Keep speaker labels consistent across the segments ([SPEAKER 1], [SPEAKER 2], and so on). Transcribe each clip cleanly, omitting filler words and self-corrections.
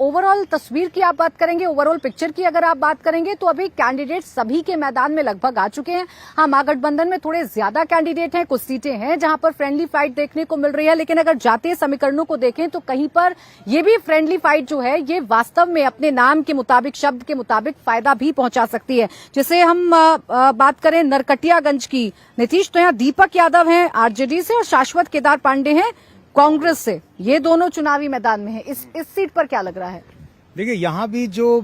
[SPEAKER 1] Overall तस्वीर की आप बात करेंगे, ओवरऑल पिक्चर की अगर आप बात करेंगे तो अभी कैंडिडेट सभी के मैदान में लगभग आ चुके हैं। हाँ, महागठबंधन में थोड़े ज्यादा कैंडिडेट हैं, कुछ सीटें हैं जहां पर फ्रेंडली फाइट देखने को मिल रही है, लेकिन अगर जातीय समीकरणों को देखें तो कहीं पर यह भी फ्रेंडली फाइट जो है ये वास्तव में अपने नाम के मुताबिक, शब्द के मुताबिक फायदा भी पहुंचा सकती है। जैसे हम बात करें नरकटियागंज की, नीतीश तो यहाँ दीपक यादव हैं आरजेडी से और शाश्वत केदार पांडे हैं कांग्रेस से, ये दोनों चुनावी मैदान में है। इस सीट पर क्या लग रहा है?
[SPEAKER 2] देखिए, यहाँ भी जो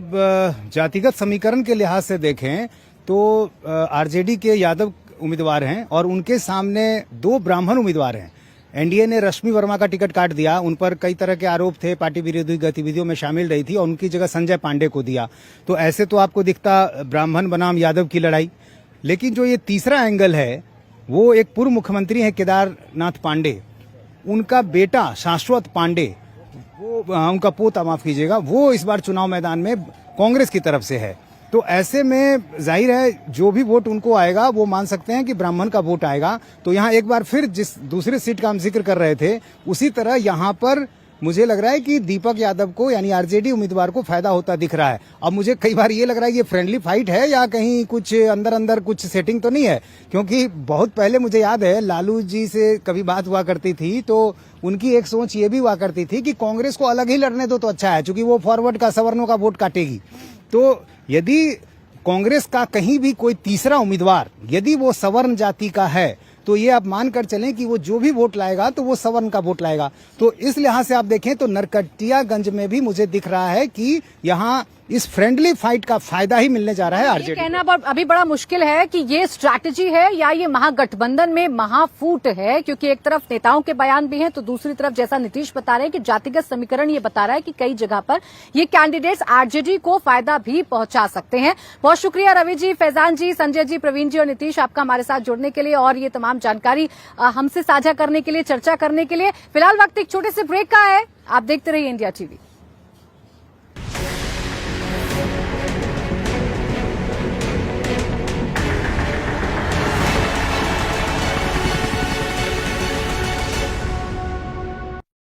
[SPEAKER 2] जातिगत समीकरण के लिहाज से देखें तो आरजेडी के यादव उम्मीदवार हैं और उनके सामने 2 ब्राह्मण उम्मीदवार हैं। एनडीए ने रश्मि वर्मा का टिकट काट दिया, उन पर कई तरह के आरोप थे, पार्टी विरोधी गतिविधियों में शामिल रही थी और उनकी जगह संजय पांडे को दिया। तो ऐसे तो आपको दिखता ब्राह्मण बनाम यादव की लड़ाई। लेकिन जो ये तीसरा एंगल है वो एक पूर्व मुख्यमंत्री है केदारनाथ पांडे, उनका बेटा शाश्वत पांडे, वो उनका पोता माफ कीजिएगा, वो इस बार चुनाव मैदान में कांग्रेस की तरफ से है। तो ऐसे में जाहिर है जो भी वोट उनको आएगा वो मान सकते हैं कि ब्राह्मण का वोट आएगा। तो यहाँ एक बार फिर जिस दूसरे सीट का हम जिक्र कर रहे थे उसी तरह यहाँ पर मुझे लग रहा है कि दीपक यादव को यानी आरजेडी उम्मीदवार को फायदा होता दिख रहा है। अब मुझे कई बार ये लग रहा है ये फ्रेंडली फाइट है या कहीं कुछ अंदर कुछ सेटिंग तो नहीं है, क्योंकि बहुत पहले मुझे याद है लालू जी से कभी बात हुआ करती थी तो उनकी एक सोच ये भी हुआ करती थी कि कांग्रेस को अलग ही लड़ने दो तो अच्छा है, क्योंकि वो फॉरवर्ड का सवर्णों का वोट काटेगी। तो यदि कांग्रेस का कहीं भी कोई तीसरा उम्मीदवार यदि वो सवर्ण जाति का है तो ये आप मानकर चलें कि वो जो भी वोट लाएगा तो वो सवर्ण का वोट लाएगा। तो इस लिहाज से आप देखें तो नरकटियागंज में भी मुझे दिख रहा है कि यहाँ इस फ्रेंडली फाइट का फायदा ही मिलने जा रहा है आरजेडी।
[SPEAKER 1] कहना अभी बड़ा मुश्किल है कि ये स्ट्रैटेजी है या ये महागठबंधन में महाफूट है, क्योंकि एक तरफ नेताओं के बयान भी हैं तो दूसरी तरफ जैसा नीतीश बता रहे हैं कि जातिगत समीकरण ये बता रहा है कि कई जगह पर ये कैंडिडेट्स आरजेडी को फायदा भी पहुंचा सकते हैं। बहुत शुक्रिया रवि जी, फैजान जी, संजय जी, प्रवीण जी और नीतीश आपका हमारे साथ जुड़ने के लिए और ये तमाम जानकारी हमसे साझा करने के लिए, चर्चा करने के लिए। फिलहाल वक्त एक छोटे से ब्रेक का है, आप देखते रहिए इंडिया टीवी।